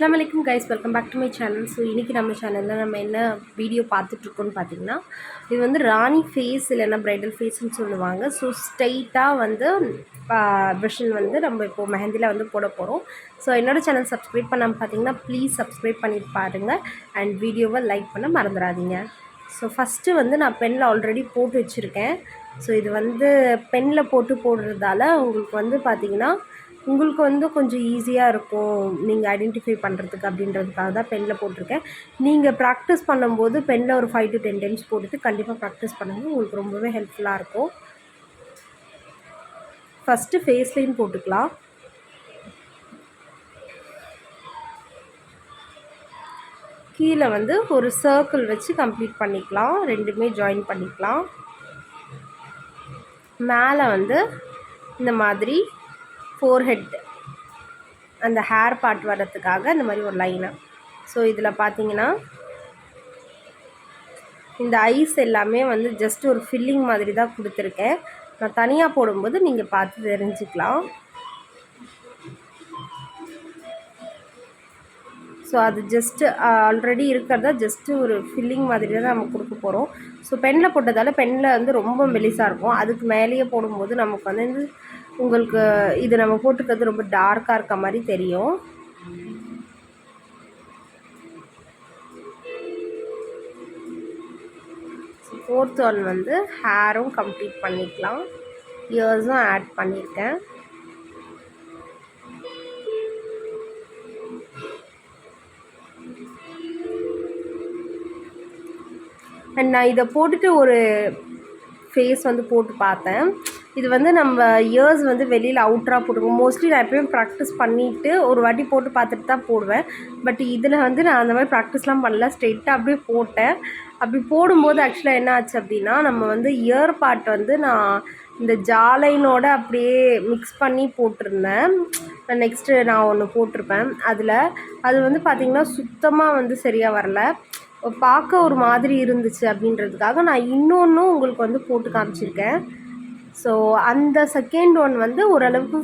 अस्सलाम वालेकुम guys, welcome back to my channel. So இன்றைக்கி நம்ம சேனலில் நம்ம என்ன வீடியோ பார்த்துட்ருக்கோன்னு பார்த்தீங்கன்னா, இது வந்து ராணி ஃபேஸ் இல்லைன்னா ப்ரைடல் ஃபேஸ்ன்னு சொல்லுவாங்க. ஸோ ஸ்ட்ரைட்டாக வந்து ப்ரஷில் வந்து நம்ம இப்போது மெஹந்தியில் வந்து போட போகிறோம். ஸோ என்னோடய சேனல் சப்ஸ்கிரைப் பண்ணாமல் பார்த்தீங்கன்னா ப்ளீஸ் சப்ஸ்கிரைப் பண்ணி பாருங்கள் அண்ட் வீடியோவை லைக் பண்ண மறந்துடாதீங்க. ஸோ ஃபஸ்ட்டு வந்து நான் பெனில் ஆல்ரெடி போட்டு வச்சுருக்கேன். ஸோ இது வந்து பெனில் போட்டு போடுறதால உங்களுக்கு வந்து பார்த்திங்கன்னா உங்களுக்கு வந்து கொஞ்சம் ஈஸியாக இருக்கும் நீங்கள் ஐடென்டிஃபை பண்ணுறதுக்கு அப்படின்றதுக்காக தான் பெனில் போட்டிருக்கேன். நீங்கள் ப்ராக்டிஸ் பண்ணும்போது பெனில் ஒரு 5 to 10 டைம்ஸ் போட்டுட்டு கண்டிப்பாக ப்ராக்டிஸ் பண்ணுங்கள், உங்களுக்கு ரொம்பவே ஹெல்ப்ஃபுல்லாக இருக்கும். ஃபஸ்ட்டு ஃபேஸ் லைன் போட்டுக்கலாம். கீழே வந்து ஒரு சர்க்கிள் வச்சு கம்ப்ளீட் பண்ணிக்கலாம், ரெண்டுமே ஜாயின் பண்ணிக்கலாம். மேலே வந்து இந்த மாதிரி ஃபோர்ஹெட் அந்த ஹேர் பார்ட் வர்றதுக்காக இந்த மாதிரி ஒரு லைனு. ஸோ இதில் பார்த்தீங்கன்னா இந்த ஐஸ் எல்லாமே வந்து ஜஸ்ட் ஒரு ஃபில்லிங் மாதிரி தான் கொடுத்துருக்கேன். நான் தனியாக போடும்போது நீங்கள் பார்த்து தெரிஞ்சுக்கலாம். ஸோ அது ஜஸ்ட்டு ஆல்ரெடி இருக்கிறதா ஜஸ்ட்டு ஒரு ஃபில்லிங் மாதிரி தான் நம்ம கொடுக்க போகிறோம். ஸோ பெனில் போட்டதால் பெனில் வந்து ரொம்ப மெலிசாக இருக்கும். அதுக்கு மேலேயே போடும்போது நமக்கு வந்து உங்களுக்கு இது நம்ம போட்டுக்கிறது ரொம்ப டார்க்காக இருக்க மாதிரி தெரியும். ஃபோர்த் ஒன் வந்து ஹேரும் கம்ப்ளீட் பண்ணிக்கலாம். இயர்ஸும் ஆட் பண்ணியிருக்கேன். அண்ட் நான் இதை போட்டுட்டு ஒரு ஃபேஸ் வந்து போட்டு பார்த்தேன். இது வந்து நம்ம இயர்ஸ் வந்து வெளியில் அவுட்டராக போட்டுருக்கோம். மோஸ்ட்லி நான் எப்பயும் ப்ராக்டிஸ் பண்ணிவிட்டு ஒரு வாட்டி போட்டு பார்த்துட்டு தான் போடுவேன். பட் இதில் வந்து நான் அந்த மாதிரி ப்ராக்டிஸ்லாம் பண்ணல, ஸ்ட்ரெயிட்டாக அப்படியே போட்டேன். அப்படி போடும்போது ஆக்சுவலாக என்ன ஆச்சு அப்படின்னா, நம்ம வந்து இயர் பார்ட் வந்து நான் இந்த ஜாலைனோட அப்படியே மிக்ஸ் பண்ணி போட்டிருந்தேன். நெக்ஸ்ட்டு நான் ஒன்று போட்டிருப்பேன் அதில். அது வந்து பார்த்திங்கன்னா சுத்தமாக வந்து சரியாக வரல, பார்க்க ஒரு மாதிரி இருந்துச்சு. அப்படின்றதுக்காக நான் இன்னொன்றும் உங்களுக்கு வந்து போட்டு காமிச்சிருக்கேன். ஸோ அந்த செகண்ட் ஒன் வந்து ஓரளவுக்கு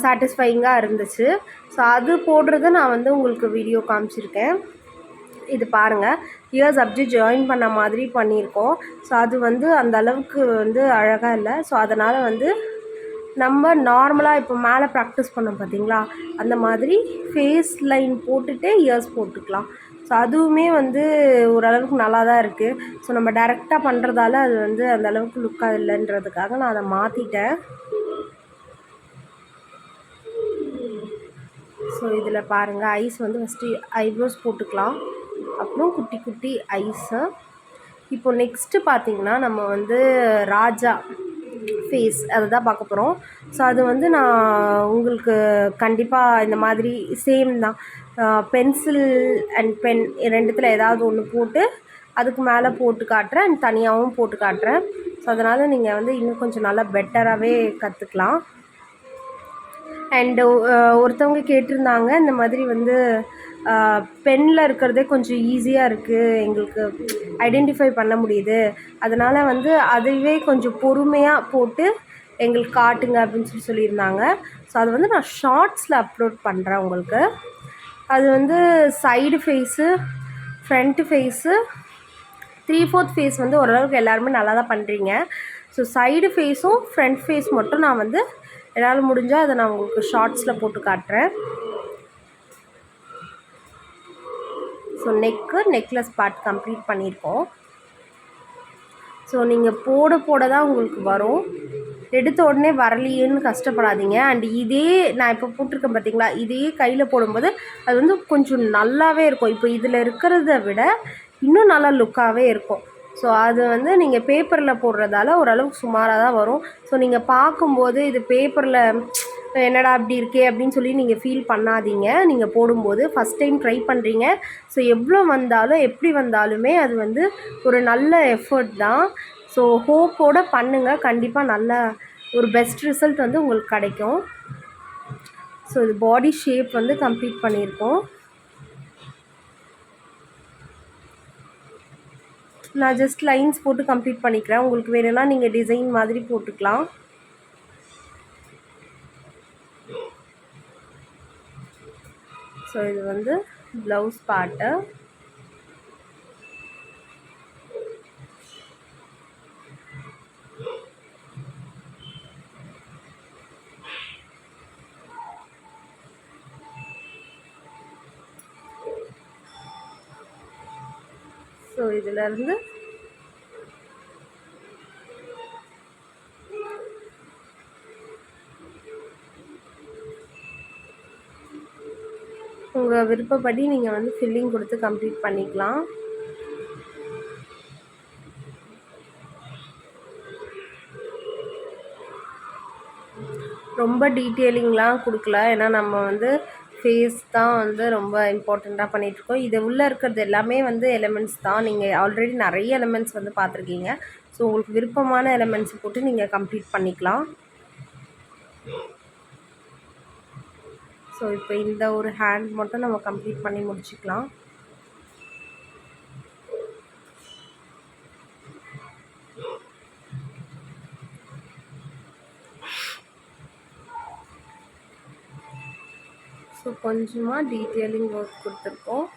சாட்டிஸ்ஃபைங்காக இருந்துச்சு. ஸோ அது போடுறத நான் வந்து உங்களுக்கு வீடியோ காமிச்சிருக்கேன். இது பாருங்கள், இயர்ஸ் அப்படியே ஜாயின் பண்ண மாதிரி பண்ணியிருக்கோம். ஸோ அது வந்து அந்த அளவுக்கு வந்து அழகாக இல்லை. ஸோ அதனால் வந்து நம்ம நார்மலாக இப்போ மேலே ப்ராக்டிஸ் பண்ணோம் பார்த்தீங்களா, அந்த மாதிரி ஃபேஸ் லைன் போட்டுகிட்டே இயர்ஸ் போட்டுக்கலாம். ஸோ அதுவுமே வந்து ஓரளவுக்கு நல்லா தான் இருக்குது. ஸோ நம்ம டைரெக்டாக பண்ணுறதால அது வந்து அந்த அளவுக்கு லுக்காக இல்லைன்றதுக்காக நான் அதை மாற்றிட்டேன். ஸோ இதில் பாருங்கள், ஐஸ் வந்து ஃபஸ்ட்டு ஐப்ரோஸ் போட்டுக்கலாம், அப்புறம் குட்டி குட்டி ஐஸு. இப்போ நெக்ஸ்ட்டு பார்த்திங்கன்னா நம்ம வந்து ராஜா ஃபேஸ் அதை தான் பார்க்க போகிறோம். ஸோ அது வந்து நான் உங்களுக்கு கண்டிப்பாக இந்த மாதிரி சேம் தான், பென்சில் அண்ட் பென் ரெண்டுத்தில் ஏதாவது ஒன்று போட்டு அதுக்கு மேலே போட்டு காட்டுறேன் அண்ட் தனியாகவும் போட்டு காட்டுறேன். ஸோ அதனால் நீங்கள் வந்து இன்னும் கொஞ்சம் நல்லா பெட்டராகவே கற்றுக்கலாம். அண்டு ஒருத்தவங்க கேட்டிருந்தாங்க, இந்த மாதிரி வந்து பெனில் இருக்கிறதே கொஞ்சம் ஈஸியாக இருக்குது, எங்களுக்கு ஐடென்டிஃபை பண்ண முடியுது, அதனால் வந்து அதுவே கொஞ்சம் பொறுமையாக போட்டு எங்களுக்கு காட்டுங்க அப்படின்னு சொல்லியிருந்தாங்க. ஸோ அது வந்து நான் ஷார்ட்ஸில் அப்லோட் பண்ணுறேன் உங்களுக்கு. அது வந்து side face, front face, 3/4 face வந்து ஓரளவுக்கு எல்லாருமே நல்லா தான் பண்ணுறீங்க. ஸோ சைடு ஃபேஸும் ஃப்ரண்ட் ஃபேஸ் மட்டும் நான் வந்து என்னால் முடிஞ்சால் அதை நான் உங்களுக்கு ஷார்ட்ஸில் போட்டு காட்டுறேன். ஸோ நெக்லஸ் பார்ட் கம்ப்ளீட் பண்ணியிருக்கோம். ஸோ நீங்கள் போட போட தான் உங்களுக்கு வரும், எடுத்த உடனே வரலையேன்னு கஷ்டப்படாதீங்க. அண்ட் இதே நான் இப்போ போட்டிருக்கேன் பார்த்தீங்களா, இதே கையில் போடும்போது அது வந்து கொஞ்சம் நல்லாவே இருக்கும். இப்போ இதில் இருக்கிறத விட இன்னும் நல்லா லுக்காகவே இருக்கும். ஸோ அது வந்து நீங்கள் பேப்பரில் போடுறதால ஓரளவுக்கு சுமாராக தான் வரும். ஸோ நீங்கள் பார்க்கும்போது இது பேப்பரில் என்னடா அப்படி இருக்கே அப்படின்னு சொல்லி நீங்கள் ஃபீல் பண்ணாதீங்க. நீங்கள் போடும்போது ஃபஸ்ட் டைம் ட்ரை பண்ணுறீங்க. ஸோ எவ்வளோ வந்தாலும் எப்படி வந்தாலுமே அது வந்து ஒரு நல்ல எஃபர்ட் தான். ஸோ ஹோப்போடு பண்ணுங்கள், கண்டிப்பாக நல்ல ஒரு பெஸ்ட் ரிசல்ட் வந்து உங்களுக்கு கிடைக்கும். ஸோ இது பாடி ஷேப் வந்து கம்ப்ளீட் பண்ணியிருக்கோம். நான் ஜஸ்ட் லைன்ஸ் போட்டு கம்ப்ளீட் பண்ணிக்கிறேன். உங்களுக்கு வேணும்னா நீங்கள் டிசைன் மாதிரி போட்டுக்கலாம். ஸோ இது வந்து ப்ளவுஸ் பார்ட்டு. ஸோ இதிலேருந்து உங்கள் விருப்பப்படி நீங்கள் வந்து ஃபில்லிங் கொடுத்து கம்ப்ளீட் பண்ணிக்கலாம். ரொம்ப டீட்டெயிலிங்லாம் கொடுக்கல, ஏன்னா நம்ம வந்து ஃபேஸ் தான் வந்து ரொம்ப இம்பார்ட்டண்ட்டாக பண்ணிகிட்ருக்கோம். இது உள்ளே இருக்கிறது எல்லாமே வந்து எலிமெண்ட்ஸ் தான். நீங்கள் ஆல்ரெடி நிறைய எலிமெண்ட்ஸ் வந்து பார்த்துருக்கீங்க. ஸோ உங்களுக்கு விருப்பமான எலிமெண்ட்ஸ் போட்டு நீங்கள் கம்ப்ளீட் பண்ணிக்கலாம். ஸோ இப்போ இந்த ஒரு ஹேண்ட் மட்டும் நம்ம கம்ப்ளீட் பண்ணி முடிச்சுக்கலாம். ஸோ கொஞ்சமாக டீட்டெயிலிங் ஒர்க் கொடுத்துருக்கோம்.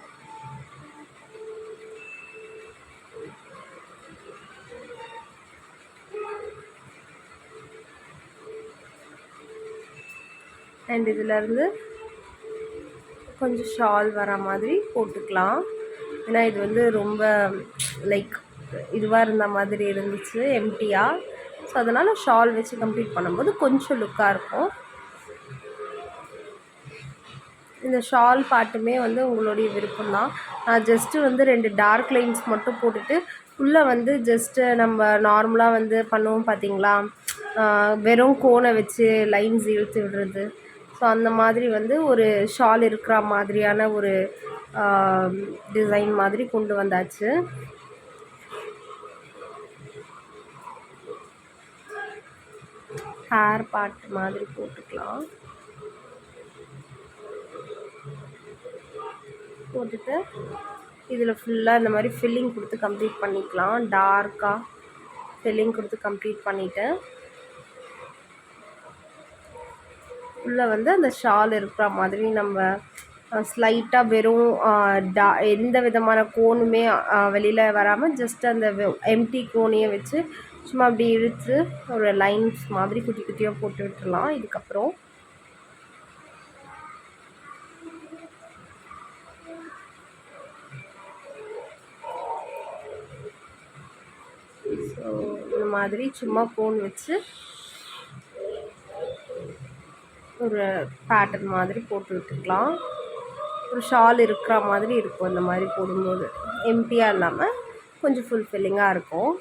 அண்ட் இதிலேருந்து கொஞ்சம் ஷால் வர மாதிரி போட்டுக்கலாம். ஏன்னா இது வந்து ரொம்ப லைக் இதுவாக இருந்த மாதிரி இருந்துச்சு எம்டியாக. ஸோ அதனால் ஷால் வச்சு கம்ப்ளீட் பண்ணும்போது கொஞ்சம் லுக்காக இருக்கும். இந்த ஷால் பாட்டுமே வந்து உங்களுடைய விருப்பம் தான். நான் ஜஸ்ட்டு வந்து 2 டார்க் லைன்ஸ் மட்டும் போட்டுட்டு உள்ளே வந்து ஜஸ்ட்டு நம்ம நார்மலாக வந்து பண்ணுவோம் பார்த்தீங்களா, வெறும் கோனை வச்சு லைன்ஸ் இழுத்து விடுறது. ஸோ அந்த மாதிரி வந்து ஒரு ஷால் இருக்கிற மாதிரியான ஒரு டிசைன் மாதிரி கொண்டு வந்தாச்சு. ஹேர் பார்ட் மாதிரி போட்டுக்கலாம். போட்டுட்டு இதில் ஃபுல்லாக இந்த மாதிரி ஃபில்லிங் கொடுத்து கம்ப்ளீட் பண்ணிக்கலாம். டார்க்காக ஃபில்லிங் கொடுத்து கம்ப்ளீட் பண்ணிவிட்டு உள்ளே வந்து அந்த ஷால் இருக்கிற மாதிரி நம்ம ஸ்லைட்டாக வெறும் எந்த விதமான கோனுமே வெளியில் வராமல் ஜஸ்ட் அந்த எம்டி கோனையை வச்சு சும்மா அப்படி இழுத்து ஒரு லைன்ஸ் மாதிரி குட்டி குட்டியாக போட்டு விட்டுடலாம். இதுக்கப்புறம் ஸோ இந்த மாதிரி சும்மா கோன் வச்சு ஒரு பேட்டர்ன் மாதிரி போட்டு விட்டுக்கலாம். ஒரு ஷால் இருக்கிற மாதிரி இருக்கும் இந்த மாதிரி போடும்போது, எம்டியாக இல்லாமல் கொஞ்சம் ஃபுல்ஃபில்லிங்காக இருக்கும்.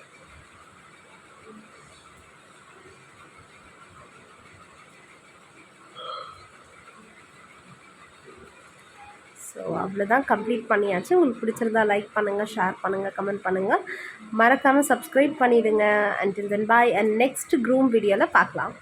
ஸோ அவ்வளோதான், கம்ப்ளீட் பண்ணியாச்சு. உங்களுக்கு பிடிச்சிருந்தா லைக் பண்ணுங்கள், ஷேர் பண்ணுங்கள், கமெண்ட் பண்ணுங்கள், மறக்காமல் சப்ஸ்கிரைப் பண்ணிவிடுங்க. Until then bye, and next groom வீடியோவில் பார்க்கலாம்.